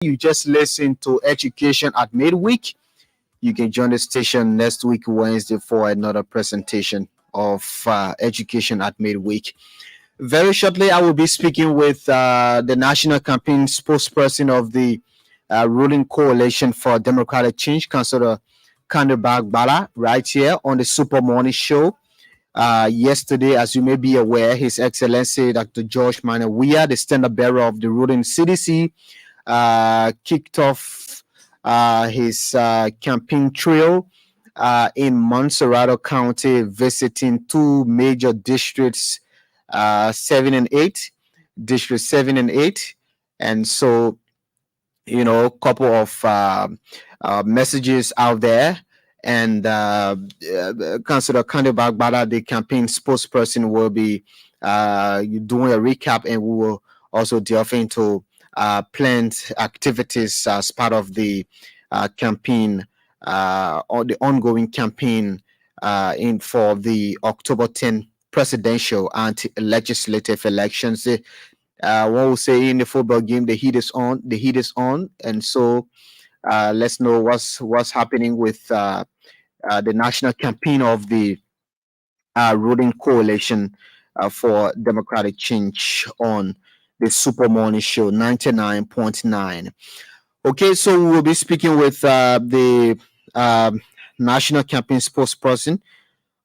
You just listen to Education at Midweek. You can join the station next week, Wednesday, for another presentation of Education at Midweek. Very shortly, I will be speaking with the national campaign spokesperson of the ruling coalition for democratic change, Councillor Kandabag Bala, right here on the Super Morning Show. Yesterday, as you may be aware, His Excellency Dr. George Manawia, the standard bearer of the ruling CDC, kicked off his campaign trail in Montserrat County, visiting two major districts, 7 and 8, District 7 and 8. And so, a couple of messages out there. And Councillor Kande Bagbada, the campaign spokesperson, will be doing a recap, and we will also delve into planned activities as part of the campaign or the ongoing campaign for the October 10 presidential and legislative elections. One will say in the football game, the heat is on. The heat is on, and so let's know what's happening with the national campaign of the ruling coalition for democratic change on the Super Morning Show 99.9. Okay, so we will be speaking with the national campaign spokesperson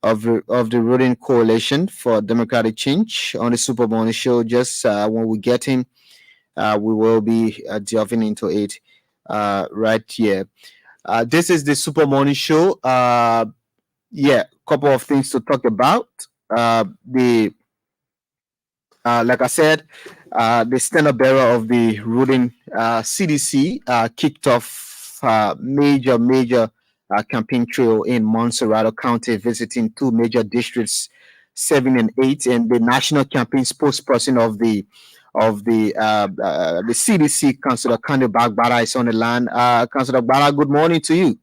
of the ruling coalition for democratic change on the Super Morning Show. Just when we get him, we will be delving into it right here. This is the Super Morning Show. Couple of things to talk about. Like I said, the standard bearer of the ruling CDC kicked off major campaign trail in Montserrat County, visiting two major districts, 7 and 8, and the national campaign spokesperson of the CDC, Councillor Kande Bagbara, is on the line. Councillor Bagbara, good morning to you.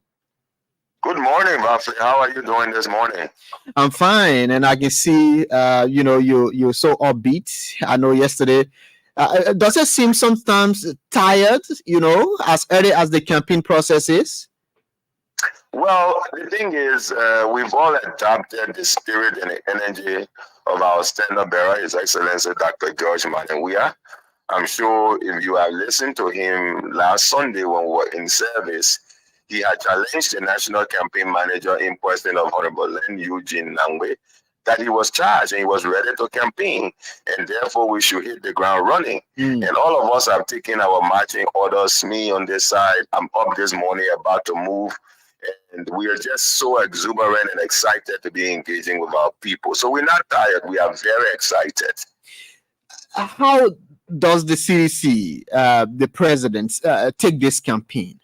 Good morning, Varflay. How are you doing this morning? I'm fine, and I can see, you're so upbeat. I know yesterday. Does it seem sometimes tired, as early as the campaign process is? Well, the thing is, we've all adopted the spirit and the energy of our standard bearer, His Excellency Dr. George Manawia. I'm sure if you have listened to him last Sunday when we were in service, he had challenged the national campaign manager in person of Honorable Len Eugene Nangwe that he was charged and he was ready to campaign, and therefore we should hit the ground running. And all of us have taken our marching orders. Me on this side, I'm up this morning about to move, and we are just so exuberant and excited to be engaging with our people. So we're not tired. We are very excited. How does the CDC, the president, take this campaign?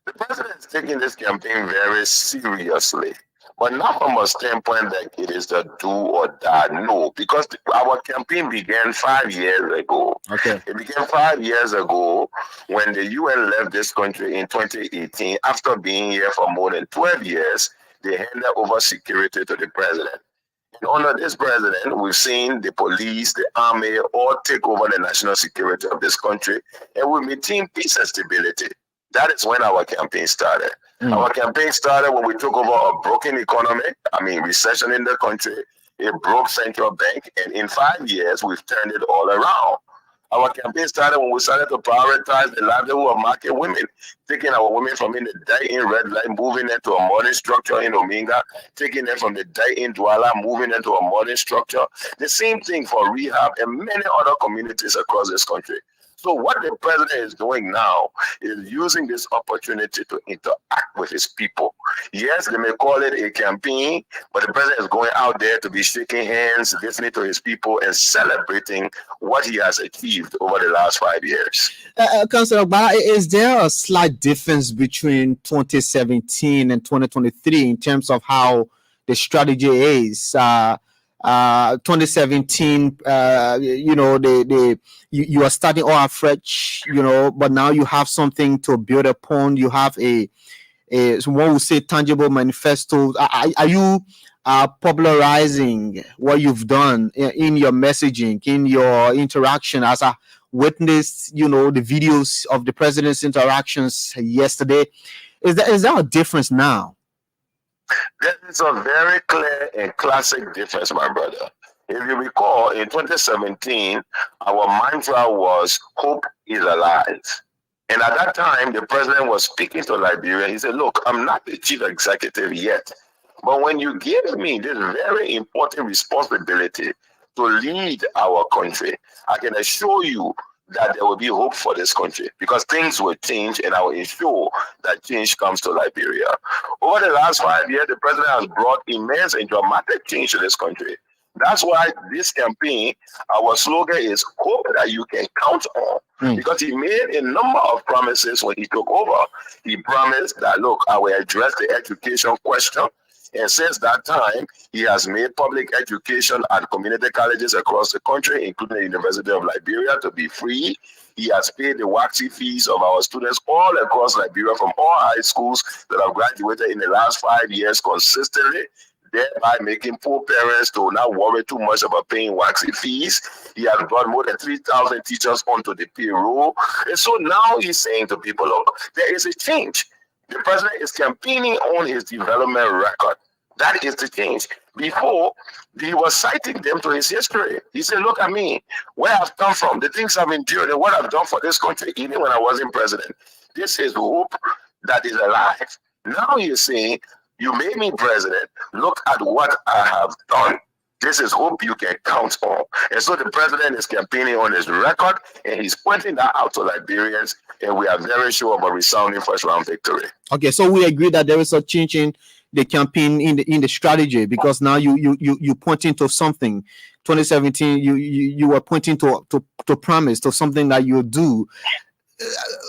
The president is taking this campaign very seriously, but not from a standpoint that it is the do or die. No, because our campaign began 5 years ago. Okay. It began 5 years ago when the UN left this country in 2018. After being here for more than 12 years, they handed over security to the president. And under this president, we've seen the police, the army, all take over the national security of this country, and we maintain peace and stability. That is when our campaign started. Our campaign started when we took over a broken economy, recession in the country, a broke central bank, and in 5 years, we've turned it all around. Our campaign started when we started to prioritize the livelihood of market women, taking our women from in the die-in red light, moving them to a modern structure in Ominga, taking them from the die-in Douala, moving them to a modern structure. The same thing for rehab and many other communities across this country. So what the president is doing now is using this opportunity to interact with his people. Yes, they may call it a campaign, but the president is going out there to be shaking hands, listening to his people, and celebrating what he has achieved over the last 5 years. Councillor Ba, is there a slight difference between 2017 and 2023 in terms of how the strategy is? 2017, you are starting all afresh, but now you have something to build upon. You have a one would say tangible manifesto. Are you popularizing what you've done in your messaging, in your interaction? witnessed, the videos of the president's interactions yesterday. Is there a difference now? There is a very clear and classic difference, my brother. If you recall, in 2017, our mantra was hope is alive. And at that time, the president was speaking to Liberia. He said, look, I'm not the chief executive yet. But when you give me this very important responsibility to lead our country, I can assure you that there will be hope for this country because things will change and I will ensure that change comes to Liberia. Over the last 5 years, the president has brought immense and dramatic change to this country. That's why this campaign, our slogan is hope that you can count on. Because he made a number of promises when he took over. He promised that, look, I will address the education question. And since that time, he has made public education at community colleges across the country, including the University of Liberia, to be free. He has paid the waxy fees of our students all across Liberia from all high schools that have graduated in the last 5 years consistently, thereby making poor parents to not worry too much about paying waxy fees. He has brought more than 3,000 teachers onto the payroll. And so now he's saying to people, look, there is a change. The president is campaigning on his development record. That is the change. Before, he was citing them to his history. He said, look at me, where I've come from, the things I've endured, and what I've done for this country, even when I wasn't president. This is hope that is alive. Now he's saying, you made me president. Look at what I have done. This is hope you can count on. And so the president is campaigning on his record, and he's pointing that out to Liberians, and we are very sure of a resounding first-round victory. Okay, so we agree that there is a change in the campaign, in the strategy, because now you pointing to something. 2017, you were pointing to promise, to something that you do.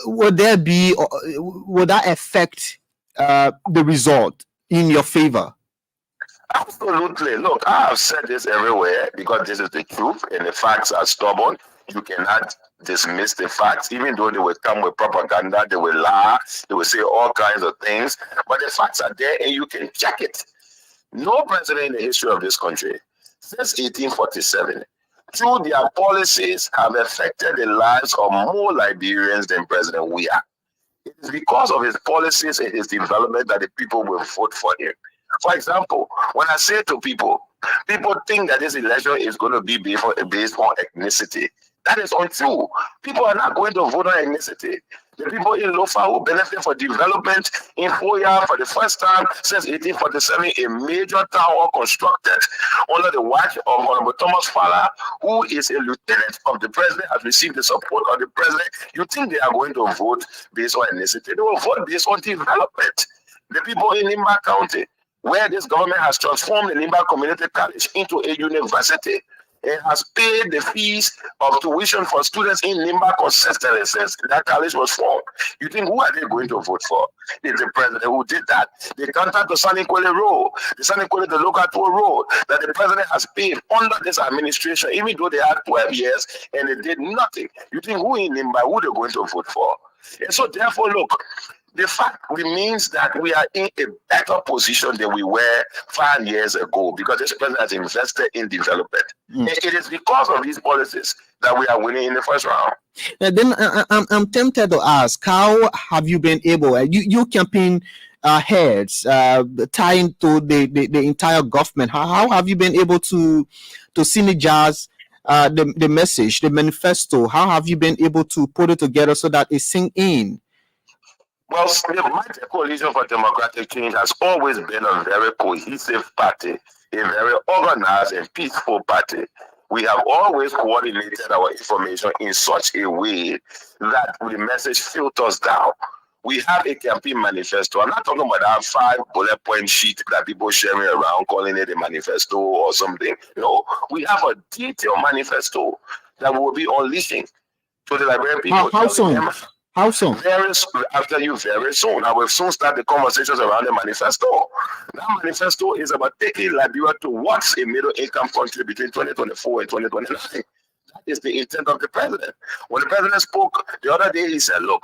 Would that affect the result in your favor? Absolutely. Look, I have said this everywhere because this is the truth and the facts are stubborn. You cannot dismiss the facts, even though they will come with propaganda, they will lie, they will say all kinds of things, but the facts are there and you can check it. No president in the history of this country since 1847, through their policies, have affected the lives of more Liberians than President Weah. It is because of his policies and his development that the people will vote for him. For example, when I say to people think that this election is going to be based on ethnicity. That is untrue. People are not going to vote on ethnicity. The people in Lofa who benefit from development in Foya for the first time since 1847, a major town hall constructed under the watch of Honorable Thomas Fowler, who is a lieutenant of the president, has received the support of the president. You think they are going to vote based on ethnicity? They will vote based on development. The people in Nimba County, where this government has transformed the Nimba Community College into a university, and has paid the fees of tuition for students in Nimba consistently since that college was formed. You think, who are they going to vote for? It's the president who did that. They counted the Sanikwele Road, the local toll road that the president has paid under this administration, even though they had 12 years and they did nothing. You think, who in Nimba, who they're going to vote for? And so therefore, look, the fact remains that we are in a better position than we were 5 years ago because this president has invested in development. It is because of these policies that we are winning in the first round. And then I'm tempted to ask, how have you been able, you campaign heads tying to the entire government, how have you been able to synergize the message, the manifesto? How have you been able to put it together so that it sinks in? Well, the Mighty Coalition for Democratic Change has always been a very cohesive party, a very organized and peaceful party. We have always coordinated our information in such a way that the message filters down. We have a campaign manifesto. I'm not talking about that 5 bullet point sheet that people sharing around, calling it a manifesto or something. No, we have a detailed manifesto that we will be unleashing to the Liberian people. How soon? How soon? Very soon, after you, very soon. I will soon start the conversations around the manifesto. That manifesto is about taking Liberia towards a middle-income country between 2024 and 2029. That is the intent of the president. When the president spoke the other day, he said, look,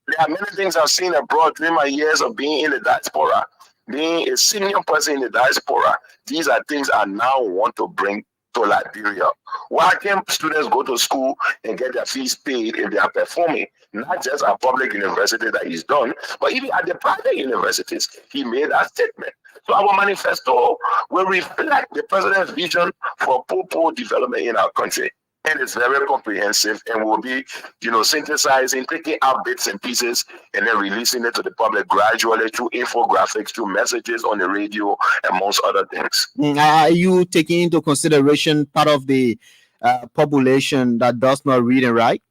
there are many things I've seen abroad during my years of being in the diaspora, being a senior person in the diaspora. These are things I now want to bring to Liberia. Why can't students go to school and get their fees paid if they are performing? Not just at public university that he's done, but even at the private universities. He made that statement. So our manifesto will reflect the president's vision for poor development in our country. And it's very comprehensive and will be, synthesizing, taking out bits and pieces and then releasing it to the public gradually through infographics, through messages on the radio, amongst other things. Are you taking into consideration part of the population that does not read and write?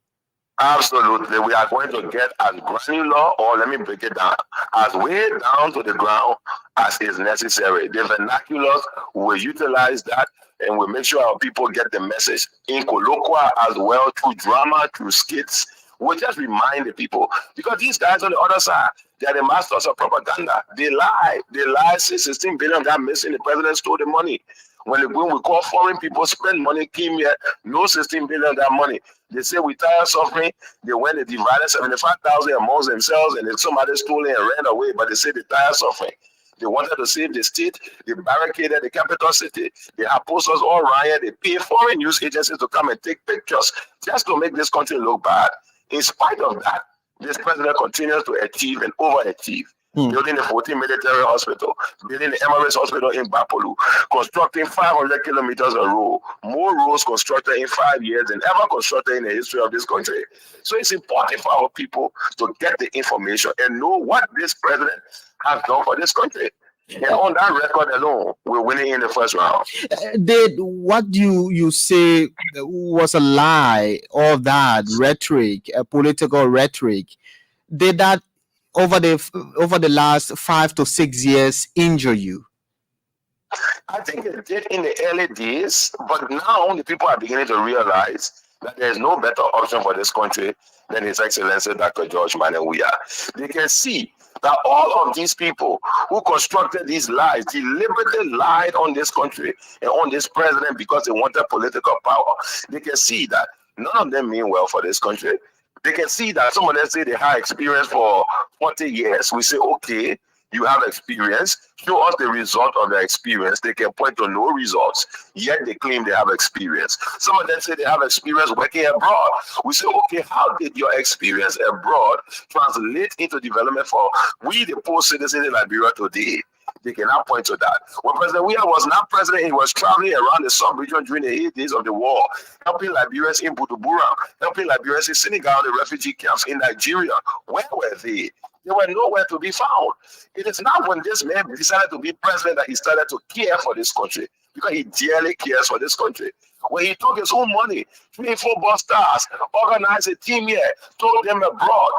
Absolutely. We are going to get as granular, or let me break it down, as way down to the ground as is necessary. The vernaculars will utilize that and we'll make sure our people get the message in colloquial as well, through drama, through skits. We'll just remind the people, because these guys on the other side, they're the masters of propaganda. They lie. They lie. Say 16 billion got missing. The president stole the money. When we call foreign people spend money, came here, no 16 billion that money. They say we tired suffering. They went and divided 75,000 amongst themselves, and then somebody stole it and ran away. But they say they tired suffering. They wanted to save the state. They barricaded the capital city. They have posters all riot. They pay foreign news agencies to come and take pictures just to make this country look bad. In spite of that, this president continues to achieve and overachieve. Building the 14 military hospital, building the Emirates hospital in Bapolu, constructing 500 kilometers of road, more roads constructed in 5 years than ever constructed in the history of this country. So it's important for our people to get the information and know what this president has done for this country. And on that record alone, we're winning in the first round. Did what you say was a lie, all that rhetoric, political rhetoric, did that over the last 5 to 6 years injure you? I think it did in the early days, but now the people are beginning to realize that there's no better option for this country than His Excellency Dr. George Manawia. They can see that all of these people who constructed these lies deliberately lied on this country and on this president because they wanted political power. They can see that none of them mean well for this country. They can see that some of them say they have experience for 40 years. We say, okay, you have experience. Show us the result of their experience. They can point to no results, yet they claim they have experience. Some of them say they have experience working abroad. We say, okay, how did your experience abroad translate into development for we, the poor citizens in Liberia today? They cannot point to that. When President Weah was not president, he was traveling around the sub-region during the 8 days of the war, helping Liberians in Buduburam, helping Liberians in Senegal, the refugee camps in Nigeria. Where were they? They were nowhere to be found. It is not when this man decided to be president that he started to care for this country, because he dearly cares for this country. When he took his own money, 3 football stars, organized a team here, told them abroad,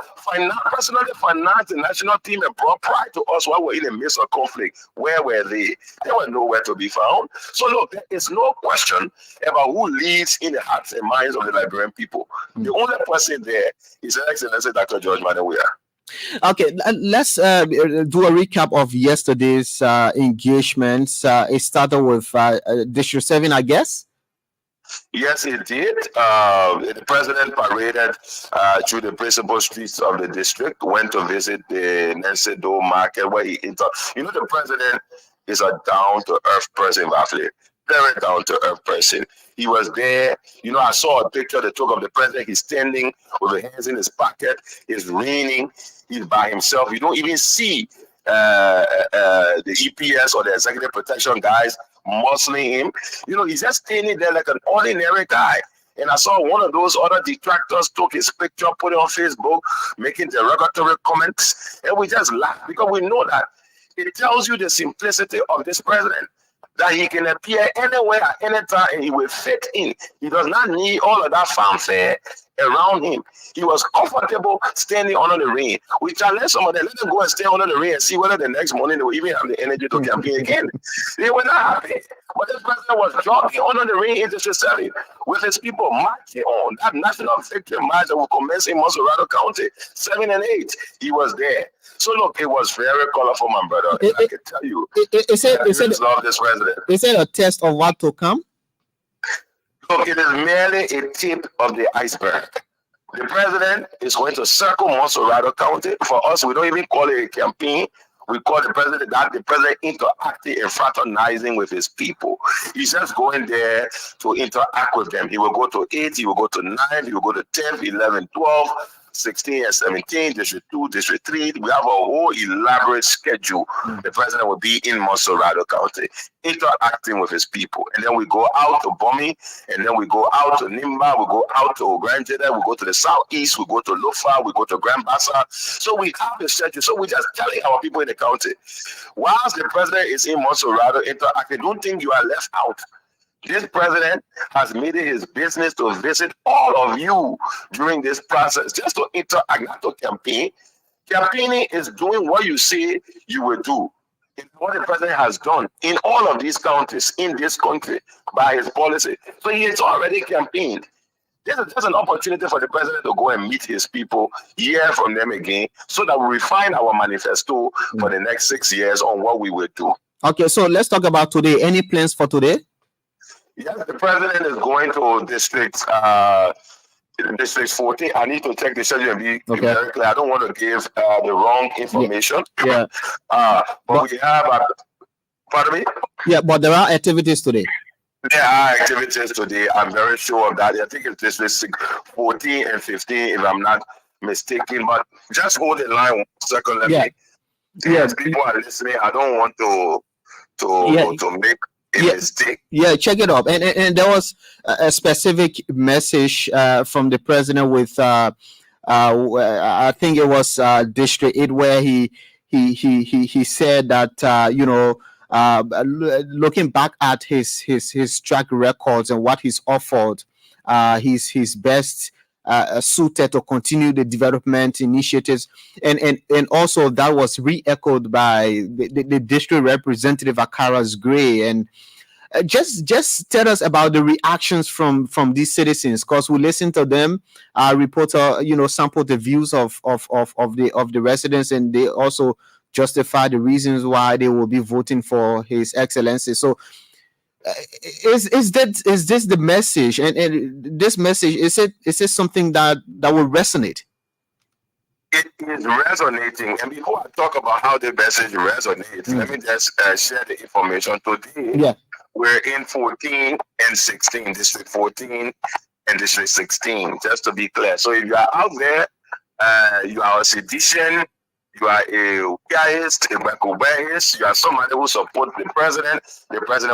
personally financed the national team abroad prior to us while we're in the midst of conflict. Where were they? They were nowhere to be found. So look, there is no question about who leads in the hearts and minds of the Liberian people. The only person there is His Excellency Dr. George Manawia. Okay, let's do a recap of yesterday's engagements. It started with District 7, I guess. Yes, it did. The president paraded through the principal streets of the district, went to visit the Nensedo market where he the president is a down-to-earth person, Varflay. Very down-to-earth person. He was there. I saw a picture they took of the president. He's standing with his hands in his pocket. It's raining. He's by himself. You don't even see the EPS or the executive protection guys muscling him. He's just standing there like an ordinary guy. And I saw one of those other detractors took his picture, put it on Facebook, making derogatory comments. And we just laugh because we know that it tells you the simplicity of this president, that he can appear anywhere at any time and he will fit in. He does not need all of that fanfare around him. He was comfortable standing under the rain. We challenge some of them, let them go and stay under the rain and see whether the next morning they will even have the energy to campaign again. They were not happy. But this president was jogging under the rain in District 7 with his people marching on that national victory march that will commence in Monserrado County, 7 and 8. He was there. So look, it was very colorful, my brother. I can tell you. I just love this president. Is it a test of what to come? Look, it is merely a tip of the iceberg. The president is going to circle Monserrado County. For us, we don't even call it a campaign. we call the president that the president interacting and fraternizing with his people. He's just going there to interact with them. He will go to 8, he will go to 9, he will go to 10, 11, 12, 16 and 17, District 2, District 3. We have a whole elaborate schedule. The president will be in Monserrado County, interacting with his people. And then we go out to Bomi, and then we go out to Nimba, we go out to Grand Jeddah, we go to the southeast, we go to Lofa, we go to Grand Bassa. So we have a schedule. So we just telling our people in the county, whilst the president is in Monserrado interacting, don't think you are left out. This president has made it his business to visit all of you during this process, just to interact, not to campaign. Campaigning is doing what you say you will do. It's what the president has done in all of these counties in this country by his policy. So he has already campaigned. There's an opportunity for the president to go and meet his people, hear from them again, so that we refine our manifesto for the next 6 years on what we will do. Okay, so let's talk about today. Any plans for today? Yes, the president is going to District 14. I need to check the schedule and be very clear. I don't want to give the wrong information. Yeah. But we have, pardon me? Yeah, but there are activities today. There are activities today. I'm very sure of that. I think it's District 14 and 15, if I'm not mistaken. But just hold the line 1 second. Let me. Yes, people are listening. I don't want to make mistake. Yeah, check it up. And there was a specific message from the president with I think it was District 8, where he said that looking back at his track records and what he's offered, he's best suited to continue the development initiatives, and also that was re-echoed by the district representative Akara's Gray. And just tell us about the reactions from these citizens, because we listen to them. Our reporter sampled the views of the residents, and they also justify the reasons why they will be voting for His Excellency. So is this the message, and this message, is it something that will resonate? It is resonating. And before I talk about how the message resonates, let me just share the information today. We're in 14 and 16, District 14 and District 16, just to be clear. So if you are out there, you are a sedition, you are a Ukiaist, a Bakubaist, you are somebody who supports the president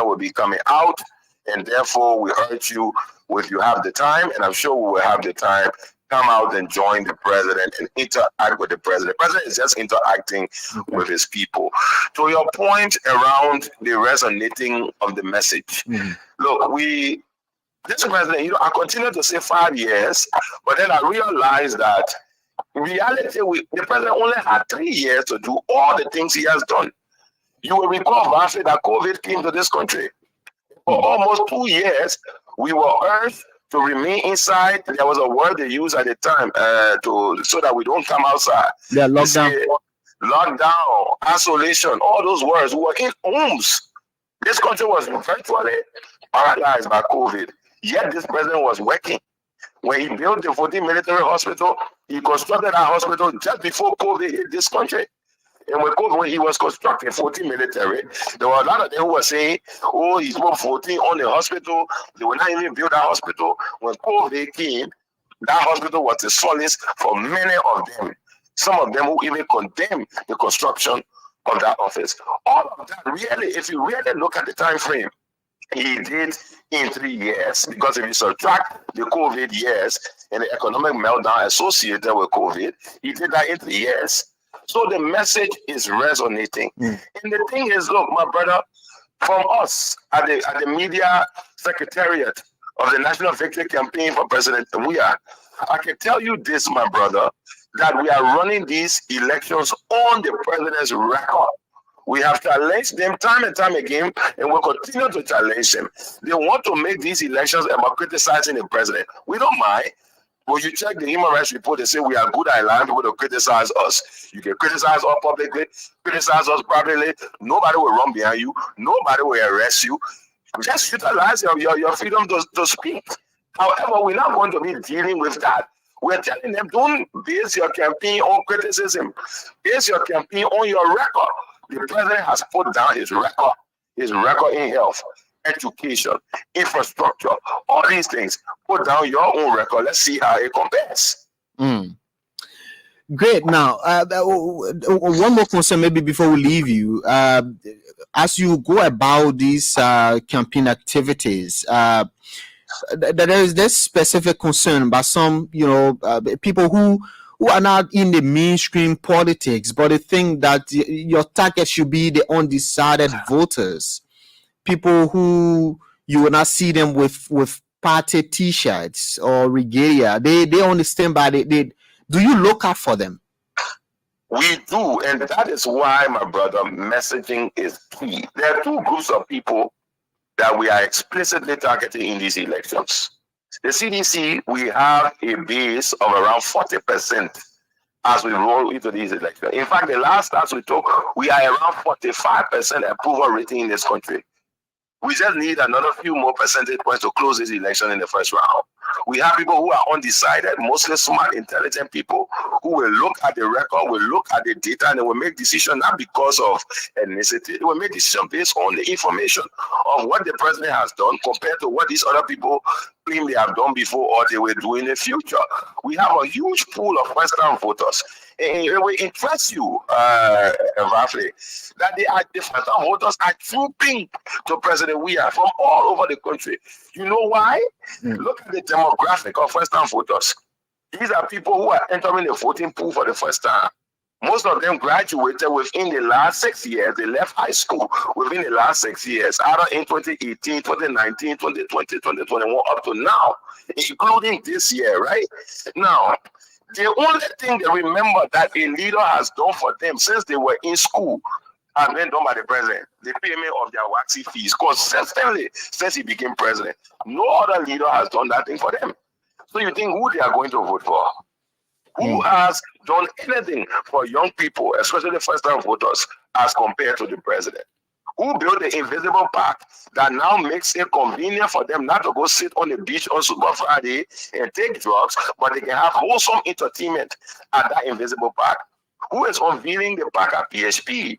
will be coming out, and therefore we urge you, if you have the time, and I'm sure we will have the time, come out and join the president and interact with the president. The president is just interacting with his people. To your point around the resonating of the message, look, this president, I continue to say 5 years, but then I realized that in reality, the president only had 3 years to do all the things he has done. You will recall, Varflay, that COVID came to this country. For almost 2 years, we were urged to remain inside. There was a word they used at the time so that we don't come outside. Yeah, lockdown, isolation, all those words. We were in homes. This country was virtually paralyzed by COVID. Yet this president was working. When he built the 14 military hospital, he constructed that hospital just before COVID hit this country. And when he was constructing 14 military, there were a lot of them who were saying, oh, he's put 14 on the hospital. They will not even build that hospital. When COVID came, that hospital was the solace for many of them. Some of them who even condemned the construction of that office. All of that, really, if you really look at the time frame, he did in 3 years, because if you subtract the COVID years and the economic meltdown associated with COVID, he did that in 3 years. So the message is resonating. And the thing is, look, my brother, from us at the media secretariat of the National Victory Campaign for President, I can tell you this, my brother, that we are running these elections on the president's record. We have challenged them time and time again, and we'll continue to challenge them. They want to make these elections about criticizing the president. We don't mind. When you check the human rights report, they say we are good allowing people to criticize us. You can criticize us publicly, criticize us privately. Nobody will run behind you. Nobody will arrest you. Just utilize your freedom to speak. However, we're not going to be dealing with that. We're telling them, don't base your campaign on criticism. Base your campaign on your record. The president has put down his record in health, education, infrastructure, all these things. Put down your own record. Let's see how it compares. Mm. Great. Now, one more concern, maybe before we leave you. As you go about these campaign activities, there is this specific concern about some, people who are not in the mainstream politics, but they think that your target should be the undecided voters, people who you will not see them with party T-shirts or regalia. They understand by they do you look out for them? We do, and that is why, my brother, messaging is key. There are two groups of people that we are explicitly targeting in these elections. The CDC, we have a base of around 40% as we roll into these elections. In fact, the last stats we took, we are around 45% approval rating in this country. We just need another few more percentage points to close this election in the first round. We have people who are undecided, mostly smart, intelligent people who will look at the record, will look at the data, and they will make decisions not because of ethnicity. They will make decisions based on the information of what the president has done compared to what these other people claim they have done before or they will do in the future. We have a huge pool of first-time voters. It will interest you, Varflay, that the first-time voters are trooping to President Weah from all over the country. You know why? Look at the demographic of first-time voters. These are people who are entering the voting pool for the first time. Most of them graduated within the last 6 years. They left high school within the last 6 years, either in 2018, 2019, 2020, 2021, up to now, including this year, right? Now, the only thing they remember that a leader has done for them since they were in school has been done by the president. The payment of their waxy fees consistently since he became president. No other leader has done that thing for them. So you think who they are going to vote for? Who has done anything for young people, especially first-time voters, as compared to the president? Who built the invisible park that now makes it convenient for them not to go sit on the beach on Super Friday and take drugs, but they can have wholesome entertainment at that invisible park? Who is unveiling the park at PHP?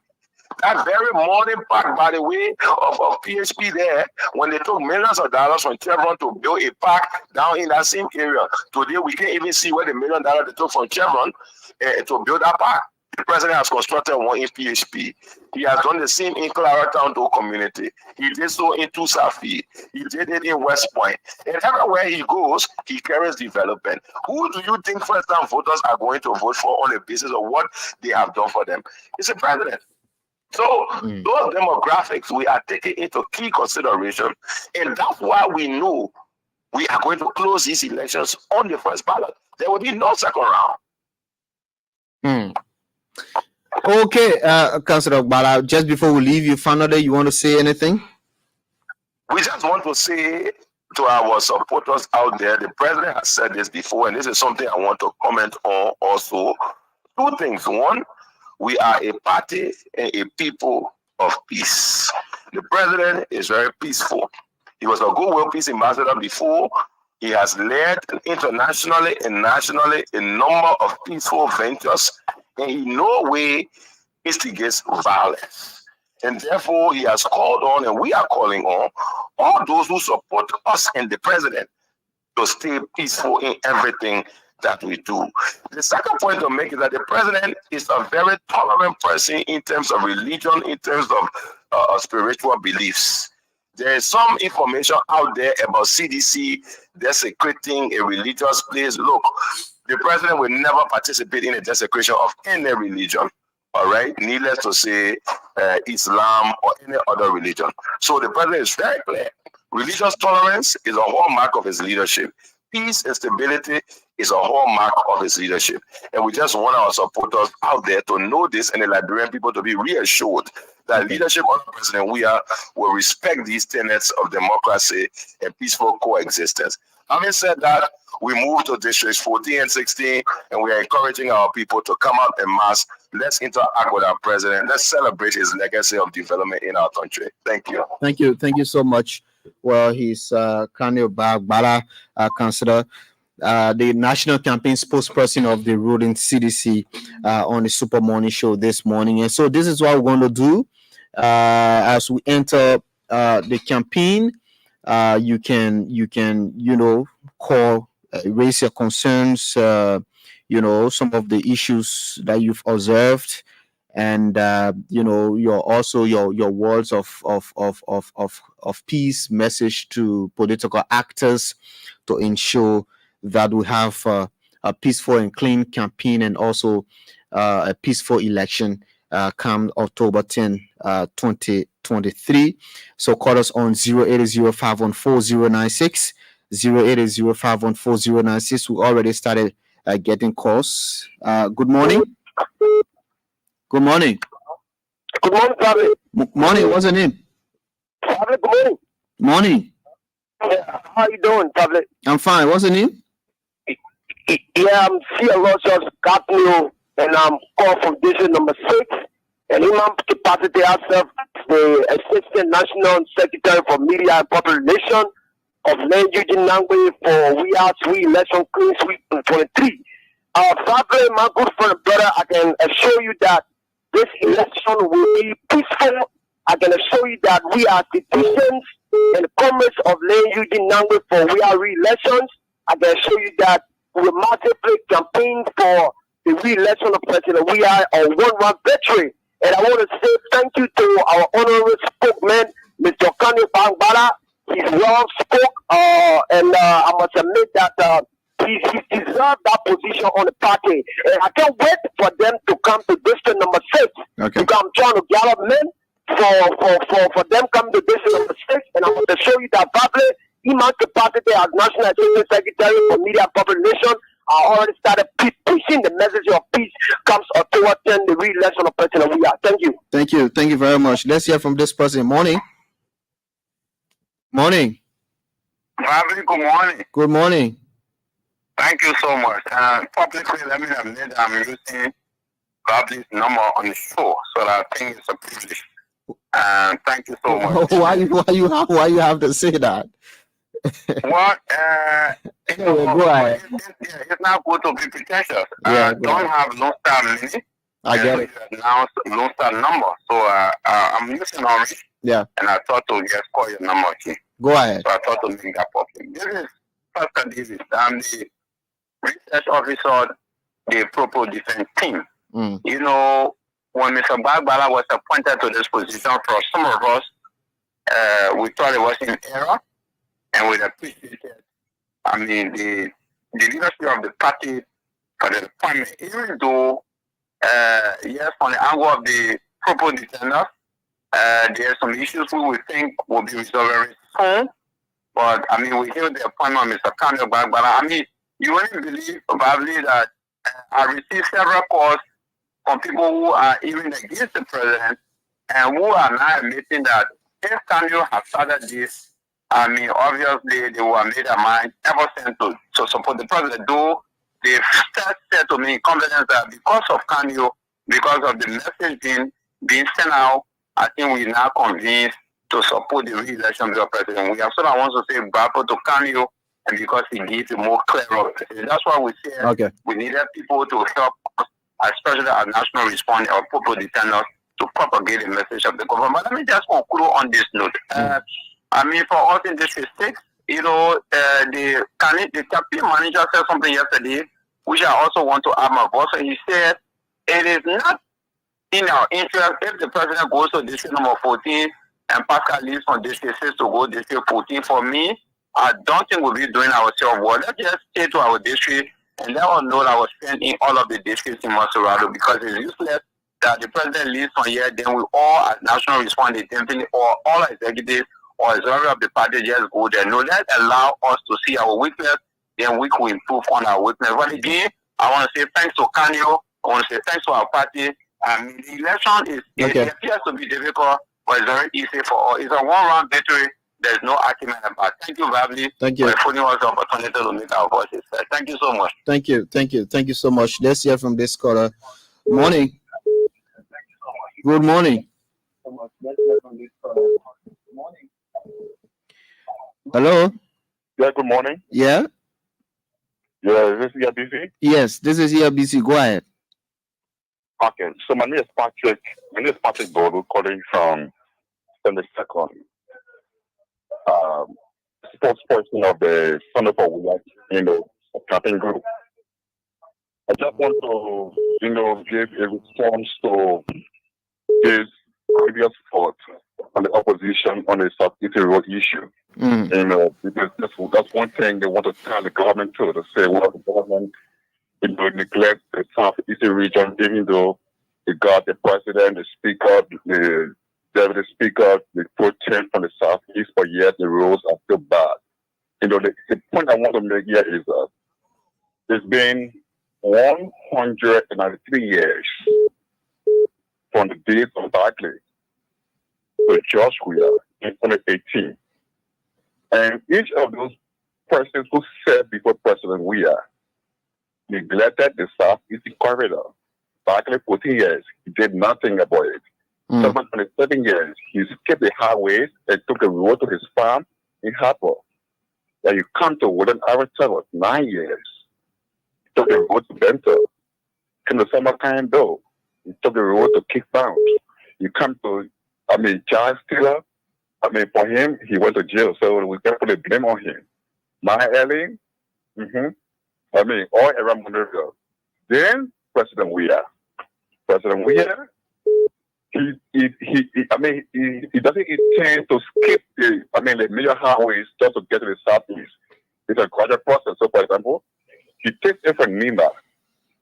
That very modern park, by the way, of PHP there, when they took millions of dollars from Chevron to build a park down in that same area. Today, we can't even see where the $1 million they took from Chevron to build that park. The president has constructed one in PHP. He has done the same in Clara Town community. He did so in Tusafi. He did it in West Point. And everywhere he goes, he carries development. Who do you think first-time voters are going to vote for on the basis of what they have done for them? It's the president. So those demographics we are taking into key consideration, and that's why we know we are going to close these elections on the first ballot. There will be no second round. Okay, Councillor Bala, just before we leave you, Fanode, you want to say anything? We just want to say to our supporters out there, the president has said this before, and this is something I want to comment on also. Two things. One, we are a party and a people of peace. The president is very peaceful. He was a goodwill peace ambassador before. He has led internationally and nationally a number of peaceful ventures, and in no way instigates violence. And therefore, he has called on, and we are calling on, all those who support us and the president to stay peaceful in everything that we do. The second point to make is that the president is a very tolerant person in terms of religion, in terms of spiritual beliefs. There is some information out there about CDC desecrating a religious place. Look, the president will never participate in a desecration of any religion. All right, needless to say, Islam or any other religion. So the president is very clear. Religious tolerance is a hallmark of his leadership. Peace and stability is a hallmark of his leadership. And we just want our supporters out there to know this, and the Liberian people to be reassured that leadership under President Weah will respect these tenets of democracy and peaceful coexistence. Having said that, we move to districts 14 and 16, and we are encouraging our people to come out en masse. Let's interact with our president. Let's celebrate his legacy of development in our country. Thank you. Thank you. Thank you so much. Well, he's Kanyo Bala, Councillor. the national campaign spokesperson of the ruling CDC, on the Super Morning Show this morning. And so this is what we're going to do as we enter the campaign. You can call, raise your concerns. Some of the issues that you've observed, and your also your words of peace message to political actors to ensure that we have a peaceful and clean campaign, and also a peaceful election come October 10, 2023. So call us on 080514096, 080514096. We already started getting calls. Good morning. Good morning. Good morning, Pablo. Morning. What's your name? Pablo, good morning. Morning. Yeah, how you doing, Pablo? I'm fine. What's your name? Yeah, I'm here, Rogers Capnio, and I'm called from district number 6. And in my capacity, I serve the Assistant National Secretary for Media and Public Relations of Land Eugene Nangwe for We Are Sweet Election Clean Sweep 2023. Pablo, my good friend and brother, I can assure you that this election will be peaceful. I can assure you that we are citizens and comrades of Land Eugene Nangwe for We Are Re-elections. I can assure you that we will massively campaign for the re-election of President We Are a one-run victory. And I want to say thank you to our honorable spokesman, Mr. Kanye Bangbara. He's well spoke, and I must admit that he deserved that position on the party. And I can't wait for them to come to district number 6. Okay. Because I'm trying to gather men for them coming to district number 6. And I want to show you that probably in my capacity as National Assistant Secretary for Media and Public Relations, I already started pushing the message of peace comes October 10, the re-election of President We Are. Thank you. Thank you. Thank you very much. Let's hear from this person. Morning. Morning. Varflay, good morning. Good morning. Thank you so much. Publicly, let me admit I'm using Varflay's number on the show, so I think it's a privilege. Thank you so much. Why you have to say that? Well, Go ahead. it's not good to be pretentious. Yeah, don't have Lone Star Mini. I get it. Now Lone Star number, so I'm using orange. Yeah. And I thought to just call your number here. Go ahead. So I thought to make that public. This is Pastor Davis. I'm the research officer, the Propo Defense Team. Mm. You know, when Mr. Bagbala was appointed to this position, for some of us, we thought it was in error, and we appreciated, the leadership of the party for the appointment, even though, yes, from the angle of the Propo defender, there are some issues we would think will be resolved very soon. But we hear the appointment of Mr. Kanye Bagbala. You wouldn't believe probably that I received several calls from people who are even against the president and who are now admitting that if Kanye has started this, obviously they will made their mind ever since to support the president. Though they've said to me in confidence that because of Kanye, because of the message being sent out, I think we're now convinced to support the re-election of the president. We have sort of want to say bravo to Kanye, and because he gives a more clear president. That's why we say we needed people to help us, especially our national response or people defenders, to propagate the message of the government. But let me just conclude on this note. For us in District 6, the campaign manager said something yesterday, which I also want to add my voice. And he said, it is not in our interest if the president goes to district number 14 and Pascal leaves from district 6 to go district 14. For me, I don't think we'll be doing ourselves well. Let's just stay to our district and let us know that we're spending all of the districts in Maserado, because it's useless that the president leaves from here, then we all as national response attempting, or all executives or auxiliary of the party just go there. No, let's allow us to see our weakness, then we can improve on our weakness. But again, I want to say thanks to Kanye. I want to say thanks to our party. The election it appears to be difficult, but it's very easy for all. It's a one-round victory. There's no argument about it. Thank you, Varflay, for affording us the opportunity to make our voices. Thank you so much. Thank you so much. Let's hear from this caller. Morning. Good morning. Hello. Yeah, good morning. Yeah. Yeah, is this ERBC? Yes, this is ERBC. Go ahead. Okay, so my name is Patrick. My name is Patrick Bodo, calling from 72nd, um, spokesperson of the Center for Women, campaign group. I just want to, give a response to this previous thought on the opposition on the Southeast Road issue. Mm. Because that's one thing they want to tell the government to say, well, the government, neglect the Southeast region, even though they got the president, the speaker, the deputy speaker, the pro tem from the Southeast, but yet the roads are still bad. The point I want to make here is that it's been 193 years from the days of Barclay to George Weah in 2018. And each of those persons who served before President Weah neglected the Southeast corridor. Barclay 14 years, he did nothing about it. Mm. 27 years, he skipped the highways and took a road to his farm in Harper. Then you come to Wooden Iron Tower, 9 years. He took the road to Bento. Came to Samarkand Doe. He took the road to Kick Bounce. You come to, Giles Taylor. For him, he went to jail, so we can put the blame on him. My Ellie, all around Monrovia. Then President Weah. President Weah, he doesn't intend to skip the major highways just to get to the Southeast. It's a gradual process. So, for example, he takes it from Nima,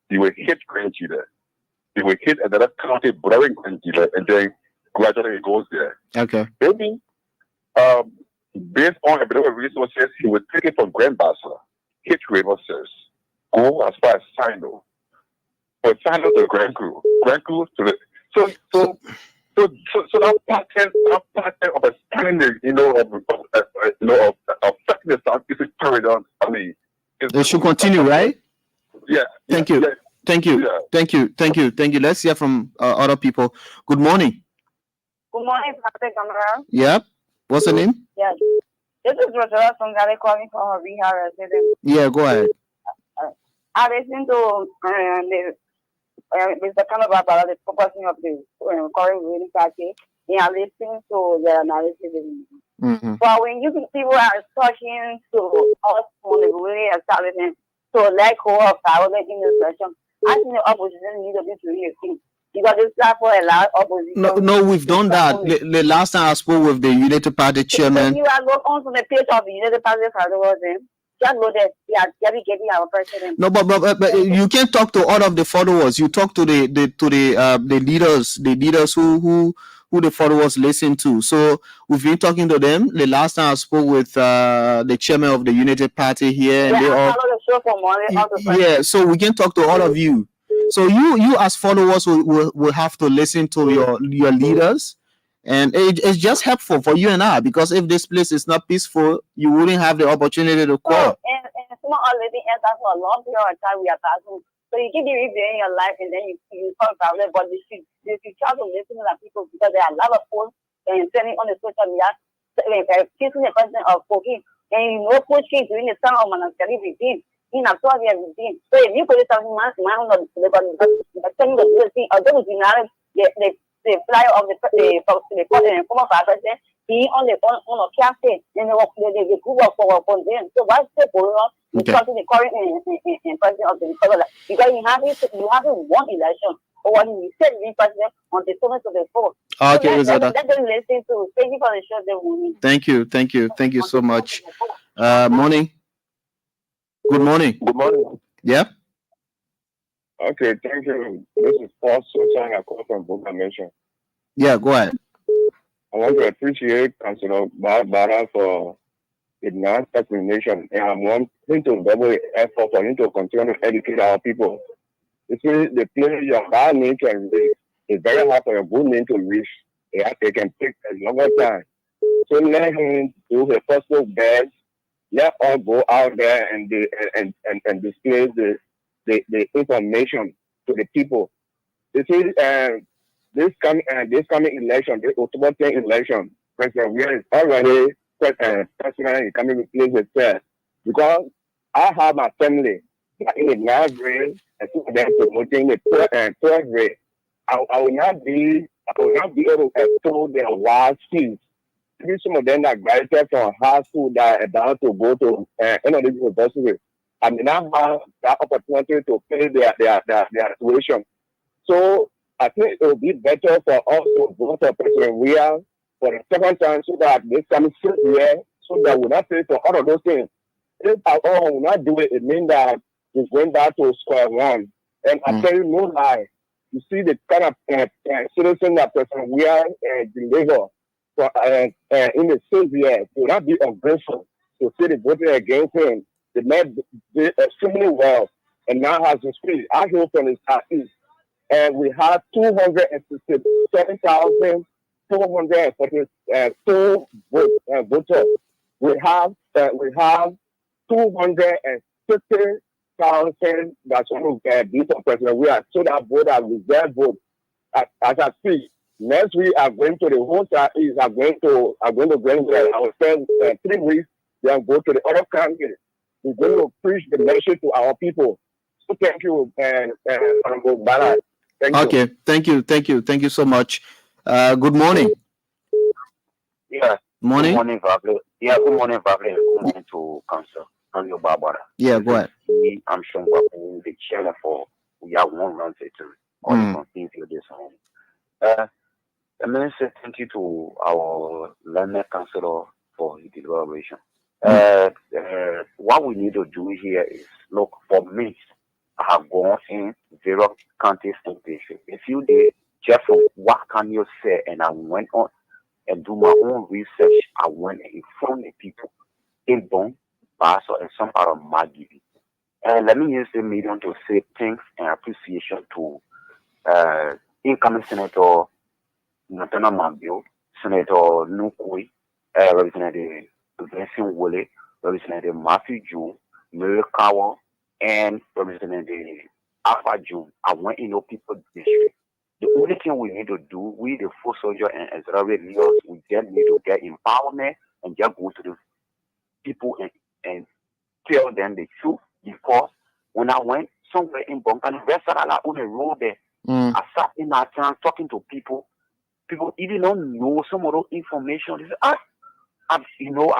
he will hit Grangila. He will hit another county bordering Grangila, and then gradually he goes there. Okay. Maybe, based on available resources, he will take it from Grand Bassa, hit reverses, go as far as Sino. From Sino to Grand Crew to the so that pattern of expanding, of affecting the Southeast corridor. It should continue, right? Yeah. Thank you. Yeah. Thank you. Yeah. Thank you. Thank you. Thank you. Let's hear from other people. Good morning. Good morning, Varflay Kamara. Yep. What's the name? Yes. This is Roger from Gary calling from a rehab resident. Yeah, go ahead. I listened to Mr. Kamara about the purpose of the current ruling party. And I listened to the analysis. Mm-hmm. But when you people are talking to us on the ruling establishment to let go of power in this session, I think the opposition needs to be really think. Because this platform allows opposition. No, we've done that. The last time I spoke with the United Party chairman. You are going on to the page of the United Party followers. Just go there. Yeah, getting our president. No, but you can't talk to all of the followers. You talk to the leaders who the followers listen to. So we've been talking to them. The last time I spoke with the chairman of the United Party here, and Yeah, they all. follow the show for money. Yeah, so we can talk to all of you. So you as followers will have to listen to your leaders, and it's just helpful for you and I, because if this place is not peaceful, you wouldn't have the opportunity to call. And small living ends for a long period of time we are passing. So you keep reviewing your life, and then you come about it. But you should try to listen to the people, because there are a lot of posts and sending on the social media, facing the question of cooking, and pushing during the time of Manascali regime. In a Soviet regime. So if you put it something much, the thing that you see, although the flyer of the former president, he on the cafe, and the group of them. So what's the problem? Because the current president of the Republic, because you have one election, or what he said the president on the 7th of the 4th. Okay, so let them listen to. Thank you for the show, the morning. Thank you so much. Morning. Good morning. Good morning. Yeah. Okay, thank you. This is Paul Sochang. I call from Boca Nation. Yeah, go ahead. I want to appreciate Councilor Bara for the non-explanation, and I want him to double the effort for him to continue to educate our people. You see, the place your bad name can reach, it's very hard for your good name to reach. They can take a longer time. So let him do the personal best. Let all go out there and display the information to the people. You see, this coming election, this October 10 election, President Weah is already president is coming to place himself. Because I have my family in the 9th grade, and some of them promoting the 12th grade. I will not be able to extol their wild skills. Maybe some of them that graduated from high school that are about to go to university. I may not have that opportunity to pay their tuition. So I think it will be better for us to vote for President Weah for the second time so that they can sit here so that we not pay for all of those things. If at all will not do it, it means that it's going back to square one. And I tell you no lie. You see the kind of citizen that President Weah deliver for in the 6 years will not be ungrateful to see the voting against him. The man did extremely well and now has his speech. I hear from his southeast. And we have 267,242 voters. We have 250,000 that's going to be for President. We are so that vote are reserved vote. As I speak, next week I'm going to the whole southeast. I'm going to Grand. I will spend 3 weeks. Then go to the other country. We're going to preach the message to our people. So thank you, Honorable Bala. Thank you. Thank you so much. Good morning. Yeah. Morning. Good morning, Varflay. Yeah, good morning, Varflay. Good morning to Council. Barbara. Yeah, go ahead. I'm sure the chairman for we have one round to continue this home. Let me say thank you to our learned councillor for his deliberation. What we need to do here is look for me. I have gone in various counties and districts. If you did, just from what can you say, and I went on and do my own research. I went and informed the people in Bon, Basso, and some part of Maggie. And let me use the medium to say thanks and appreciation to incoming Senator Natana Mambio, Senator Nukui, Representative Vincent Wole, Representative Matthew June, Mary Kawa, and Representative Alpha June. I went in the people district. The only thing we need to do, we the full soldier and auxiliary leaders, we just need to get empowerment and just go to the people and tell them the truth. Because when I went somewhere in Bonkan, on the road there, I sat in that town talking to people. People even don't know some of those information. They say, I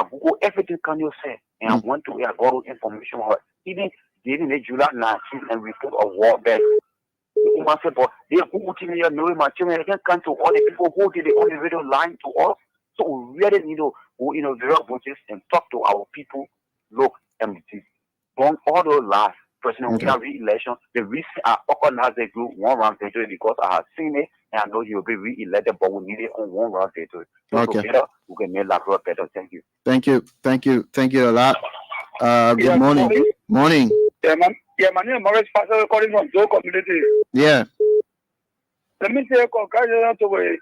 Google everything can you say, and I went to where I got information. Even in July 19 and report of war back. But they Google to me, my children, they can't to all the people who did the only radio line to us. So we really need to go in various voices and talk to our people. Look, and on all those last President we have re-election. The reason I organized a group one round victory because I have seen it and I know he will be re-elected, but we need it on one round victory. So together we can make that road better. Thank you. Thank you a lot. Good morning. Morning. Yeah, my name is Maurice Pastor calling from Joe community. Yeah. Let me say congratulations to one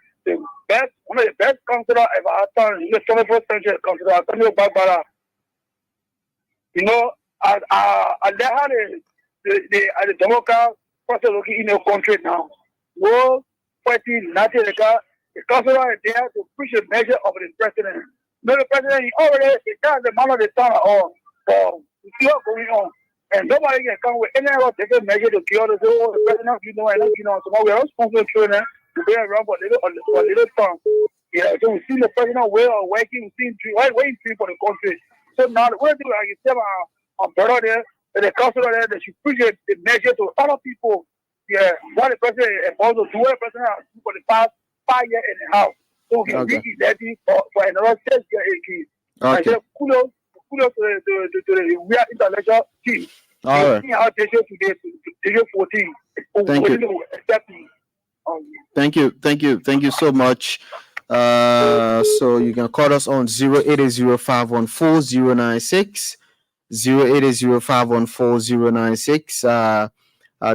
of the best councillors I've ever done in the 21st century, Councillor Antonio Barbara. You know, I had the Democrat process looking in the country now. War, fighting, nothing like that. The councillor is there to push the measure of the president. No, the president, he already got the man of the town at all. So, it's not going on. And nobody can come with any other different measure to cure the president, So now we are responsible for them to be around for a little time. Yeah, so we see the president well working, we see waiting for the country. So now the way to like you tell our brother there, and the councilor there, they should push the measure to other people. Yeah, what the president is supposed to do, what the president has done for the past 5 years and a half. So we can be elected for another 6 years. I said, kudos to the we are intellectual team. All right. Today, 14. Thank you so much. So you can call us on 080514096, 080514096.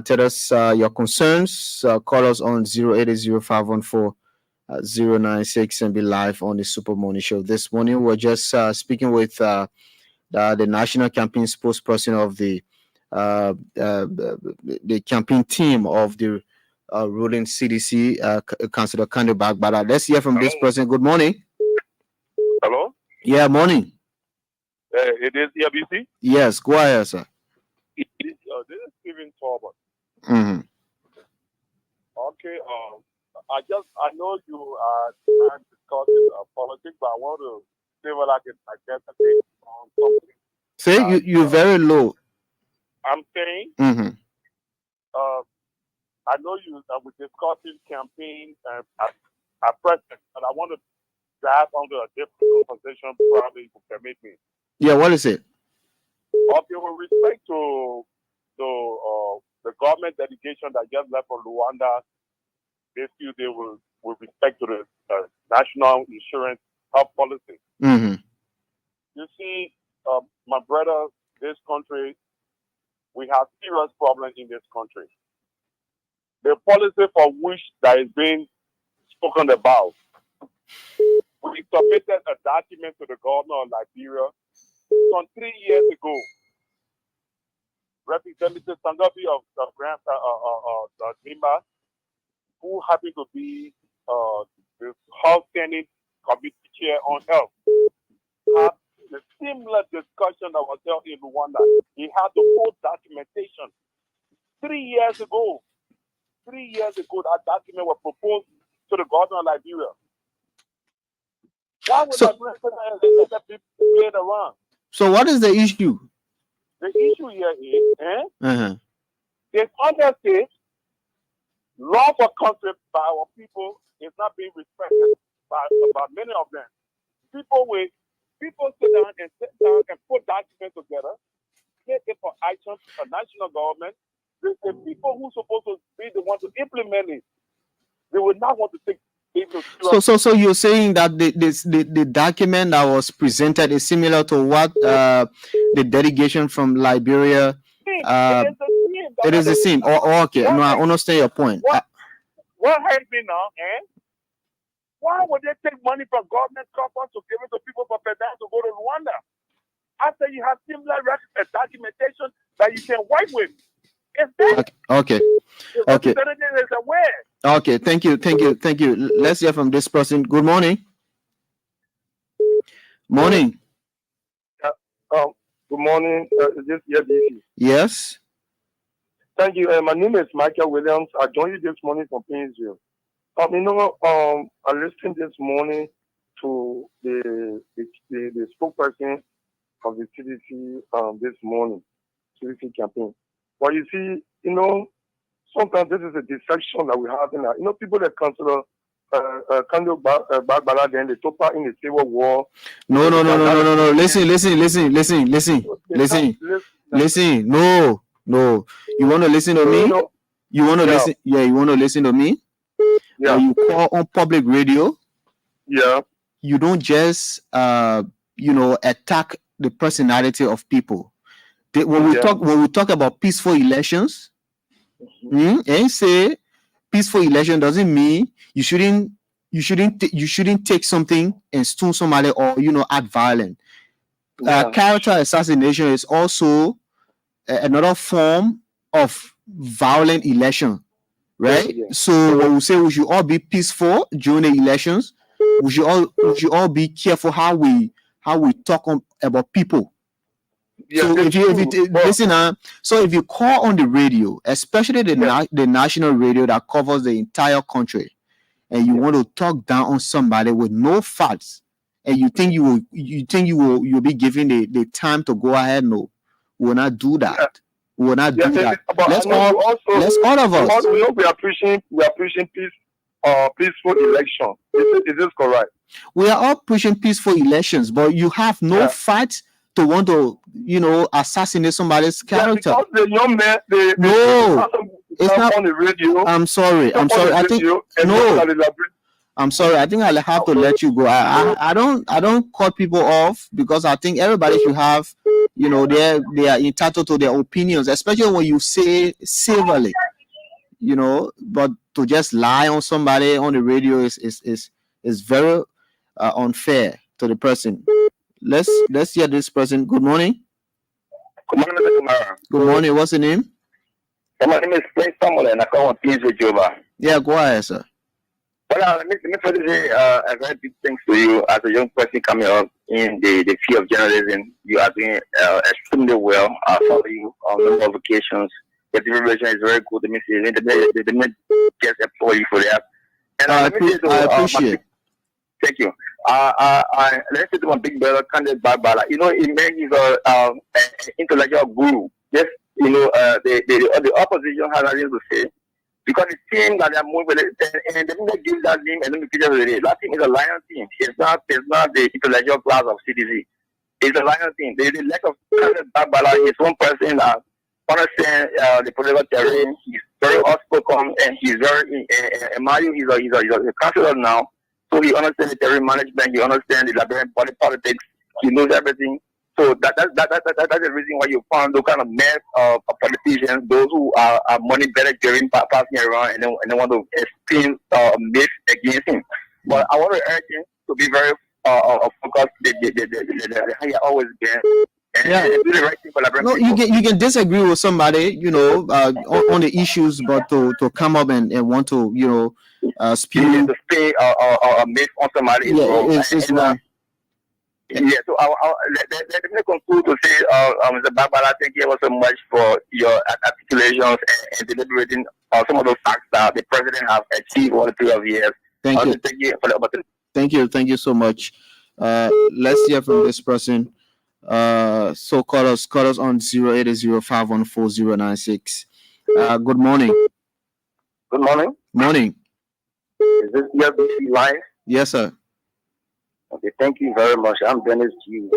Tell us your concerns. Call us on 080514096 and be live on the Super Morning Show. This morning we're just speaking with the national campaign spokesperson of the campaign team of the ruling CDC, Councillor Kande Bagbara. Let's hear from this person. Good morning. Hello? Yeah, morning. It is EBC? Yes, go ahead, sir. moving forward. Mm-hmm. Okay. I know you are discussing politics, but I want to see what I get a take on something. Say you're very low. I'm saying, Mm-hmm. I know we're discussing campaign at present, and I want to dive onto a different conversation, probably if you permit me. Yeah, what is it? Okay, with respect to the government delegation that just left from Rwanda, they feel they will, with respect to the national insurance health policy. Mm-hmm. You see, my brother, this country, we have serious problems in this country. The policy for which that is being spoken about, we submitted a document to the governor of Liberia some 3 years ago. Representative Sangabi of Nima, who happened to be the House Senate Committee Chair on Health, had the similar discussion that was held in Rwanda. He had the whole documentation 3 years ago. 3 years ago, that document was proposed to the governor of Liberia. Why would the president let people play it around? So what is the issue? The issue here is, there's other states, law for country by our people is not being respected by many of them. People sit down and put documents together, take it for action for national government. The people who are supposed to be the ones to implement it, they would not want to take it to. So you're saying that the document that was presented is similar to what the delegation from Liberia. It is the same. Okay. No, I understand your point. What hurts me now, why would they take money from government coffers to give it to people for pedants to go to Rwanda? After you have similar documentation that you can work with. Okay. Okay. Thank you. Let's hear from this person. Good morning. Morning. Good morning. Yes. Thank you. My name is Michael Williams. I joined you this morning from Painesville. I listened this morning to the spokesperson of the CDC this morning, CDC campaign. But you see, sometimes this is a deception that we have in people that consider Bagbala then the Topa in the Civil War. No. Listen. No. You want to listen to me? You want to listen? Yeah, you want to listen to me? Yeah. You call on public radio. Yeah. You don't just attack the personality of people. When we talk about peaceful elections, and say peaceful election doesn't mean you shouldn't take something and stone somebody or act violent. Character assassination is also another form of violent election, right? So when we say we should all be peaceful during the elections, we should all be careful how we talk about people. So if you listen, so if you call on the radio, especially the national radio that covers the entire country, and you want to talk down on somebody with no facts, and you think you'll be given the time to go ahead, no, we will not do that. We will not do that. Let's all of us. We are pushing peace, peaceful election. Is this correct? We are all pushing peaceful elections, but you have no facts to want to, assassinate somebody's character. Because the young man, it's not on the radio. I'm sorry. I think I'm sorry. I think I'll have to let you go. I don't cut people off because I think everybody should have, they are entitled to their opinions, especially when you say civilly, but to just lie on somebody on the radio is very unfair to the person. Let's hear this person. Good morning. Good morning, Mr. Kamara. Good morning. What's the name? My name is Prince Samuel, and I come on Painesville, Juba. Yeah, go ahead, sir. Well, let me first say a very big thanks to you as a young person coming up in the field of journalism. You are doing extremely well. I follow you on a number of occasions. The evaluation is very good. Let me see. They didn't get employee for that. And I let me say to appreciate. thank you. Let's say to my big brother, Kande Barbara. You know, he made his intellectual guru. Yes, you know, the opposition has nothing to say because the team that they are moving, and they didn't give that team and then the picture of it. That team is a lion team. It's not the intellectual class of CDC. It's a lion team. The lack of Kande Barbara is one person that understand the political terrain. He's very outspoken and he's very Mario. He's a counselor now. So he understands the terrain management, he understands the Liberian body politics, he knows everything. So that's the reason why you find those kind of men politicians, those who are money better during passing around and they want to spin myths against him. But I want to urge him to be very focused, how he always been. Yeah. No, you can disagree with somebody, you know, on the issues, but to come up and want to, you know, speak to stay or make on somebody is wrong. It's wrong. Yeah, so let me conclude to say, Mr. Barbara, thank you ever so much for your articulations and deliberating some of those facts that the president has achieved over the period of years. Thank you. Thank you for the opportunity. Thank you so much. Let's hear from this person. So call us on 080514096. Good morning. Good morning. Morning. Is this ERBC live? Yes, sir. Okay, thank you very much. I'm Dennis G.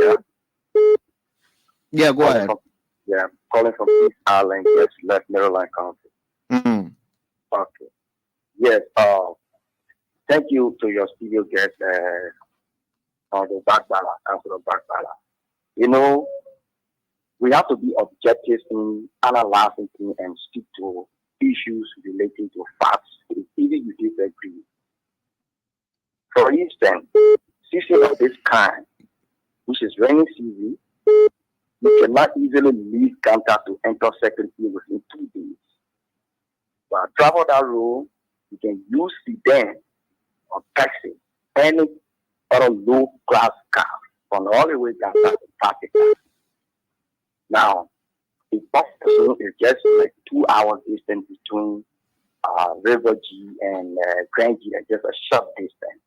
Yeah, go ahead. I'm calling from East Island, just left Maryland County. Mm-hmm. Okay. Yes. Thank you to your studio guest, on the Backbala, Councilor Backbala. You know, we have to be objective in analyzing things and stick to issues relating to facts, even if you disagree. For instance, season of this kind, which is rainy season, you cannot easily leave Ganta to enter security within 2 days. But travel that road, you can use sedan or taxi, any other low-class car from all the way down to Pakistan. Now, the Pakistan is just like 2 hours distance between River G and Grand G, just a short distance.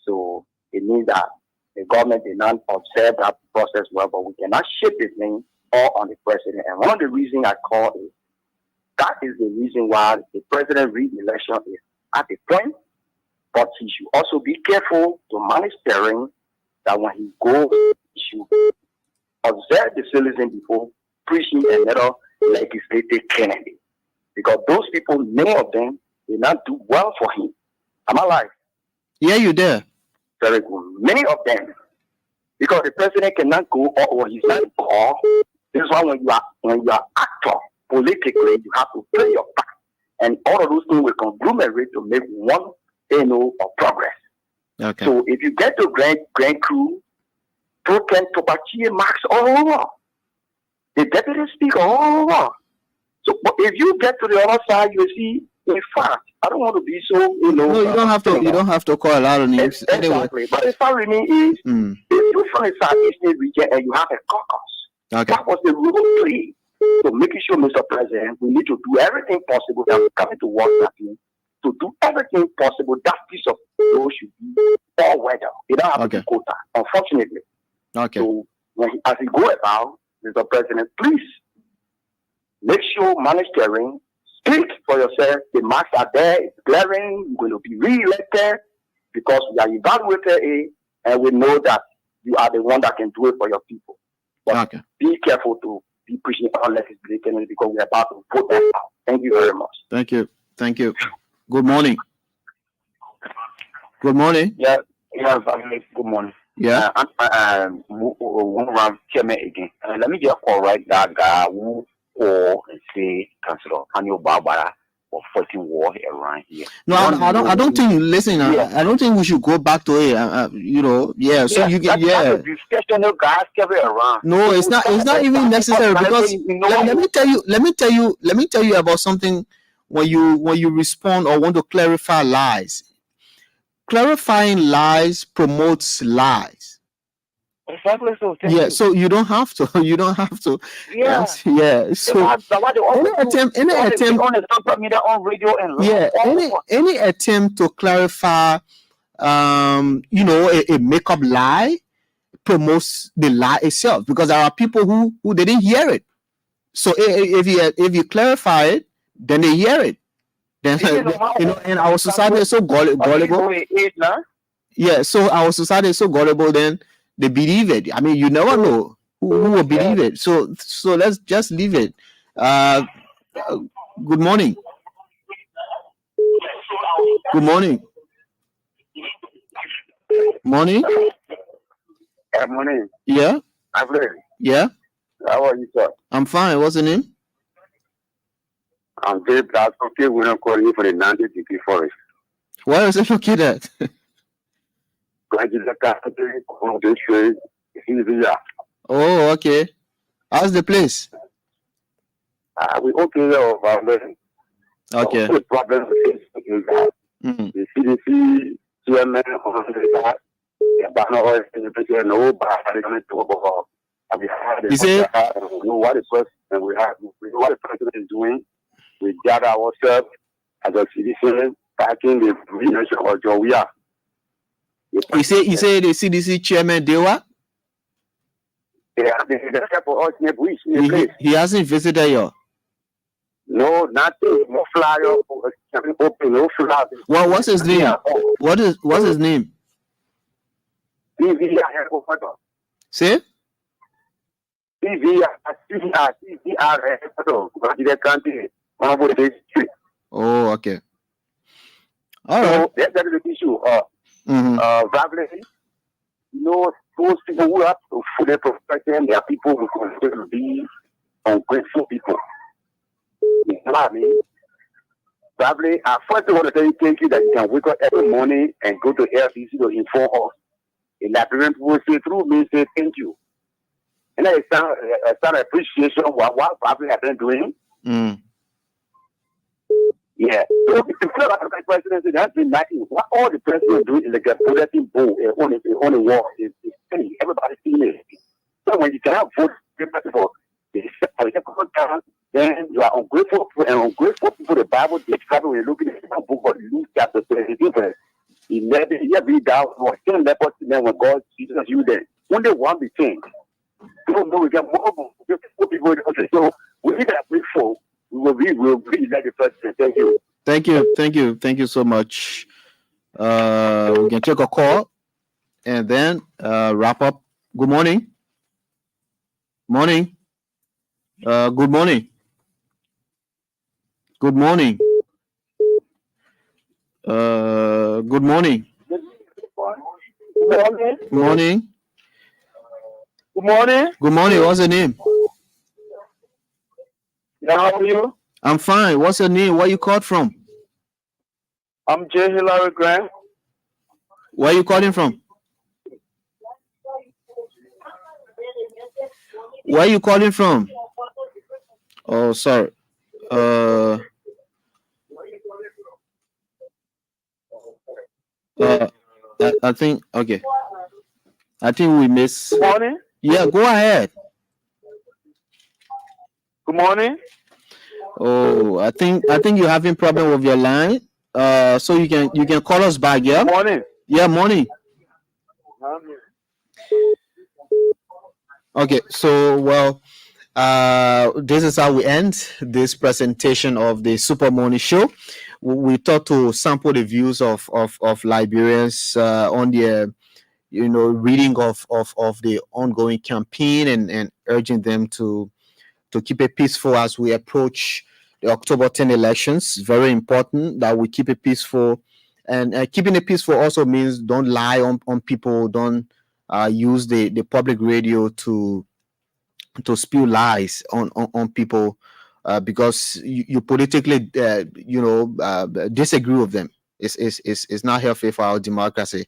So it means that the government did not observe that process well, but we cannot shift this thing all on the president. And one of the reasons I call it, that is the reason why the president re-election is at the point, but he should also be careful to manage terrain that when he goes, he should observe the citizen before preaching another legislative candidate. Because those people, many of them, did not do well for him. Am I right? Yeah, you're there. Very good. Many of them, because the president cannot go or he's not called. This is why when you are actor politically, you have to play your part, and all of those things will conglomerate to make one of progress. Okay. So if you get to Grand Crew, Token Topachi marks all over. The deputy speaker all over. So but if you get to the other side, you see, in fact, I don't want to be so, No, you don't have to. You don't have to call a lot of names. Exactly. Anyway. But the fact remains is, if you from the Southeastern region and you have a caucus, that was the rule play. So making sure, Mr. President, we need to do everything possible that we're coming to work that in, to do everything possible. That piece of road should be all weather. It don't have to be quota, unfortunately. Okay. So as we go about, Mr. President, please make sure manage terrain. Speak for yourself. The marks are there. It's glaring. You're going to be re-elected because we are evaluated, and we know that you are the one that can do it for your people. But be careful to be pushing on legislation because we're about to vote that out. Thank you very much. Thank you. Thank you. Good morning. Good morning. Yeah. Good morning. Yeah. I'm one round chairman again. Let me just correct that guy who say Councilor Anio Barbara or 14 war around here. No, I don't think. Listen, I don't think we should go back to it. Yeah. So you get that's discussional guys carry around. No, it's not. It's not even necessary because let me tell you about something. When you respond or want to clarify lies, clarifying lies promotes lies. Exactly. So so you don't have to. You don't have to. Yeah. Yeah. So any attempt, on the social media, on radio, and any attempt to clarify, a makeup lie promotes the lie itself, because there are people who didn't hear it. So if you clarify it, then they hear it. Then and our society is so gullible. Yeah, so our society is so gullible. Then they believe it. I mean, you never know who will believe it. So let's just leave it. Good morning. Good morning. Morning. Good morning. Yeah. Varflay. Yeah. How are you, sir? I'm fine. What's the name? I'm very proud. Okay, we're not calling you for the 90-degree forest. Where is it located? Oh, okay. How's the place? We okay there. Okay. The problem is that the CDC chairman on the You say we know what the president we know what the president is doing. We gather ourselves as a citizen backing the nation of Georgia. You say the CDC chairman Dewa? He hasn't visited you. No, nothing. No flyer. No flyer. Well, what's his name? What's his name? Say? Oh, okay. All right. So that's the issue. Varflay, those people who have to fully protect them, they are people who consider to be ungrateful people. You know what I mean? Varflay, I first want to tell you thank you that you can wake up every morning and go to LBC to inform us. And that people say through me, say thank you. And I start appreciation of what Varflay has been doing. Yeah. So the presidency has been lacking. What all the president doing is like a bulletin board on the wall. Is funny. Everybody seeing it. So when you cannot vote for then you are ungrateful and ungrateful people. The Bible describes when you look at the book of Luke chapter 22, verse 11. You read down or 10 lepers when God Jesus you there. Only one be changed. So no, we get more people in the country. So we need that grateful. We will be like the president. Thank you. Thank you so much. We can take a call and then wrap up. Good morning. Morning. Good morning. Good morning. Good morning. Morning. Good morning. Good morning. What's your name? Yeah, how are you? I'm fine. What's your name? Where you called from? I'm J. Hillary Grant. Where you calling from? Where you calling from? Oh, sorry. I think okay. I think we miss. Good morning. Yeah, go ahead. Good morning. Oh, I think you're having problem with your line. So you can call us back. Yeah. Good morning. Yeah, morning. Okay, so well, this is how we end this presentation of the Super Money Show. We thought to sample the views of Liberians on their reading of the ongoing campaign and urging them to keep it peaceful as we approach the October 10 elections. Very important that we keep it peaceful, and keeping it peaceful also means don't lie on people, don't use the public radio to spew lies on people because you politically disagree with them. It's not healthy for our democracy.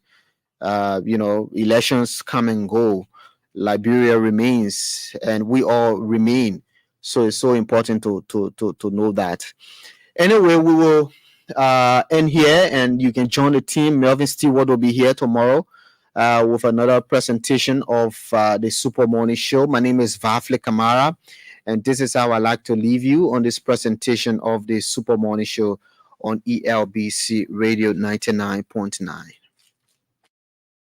Elections come and go. Liberia remains, and we all remain. So it's so important to know that. Anyway, we will end here, and you can join the team. Melvin Stewart will be here tomorrow with another presentation of the Super Morning Show. My name is Varflay Kamara, and this is how I like to leave you on this presentation of the Super Morning Show on ELBC Radio 99.9.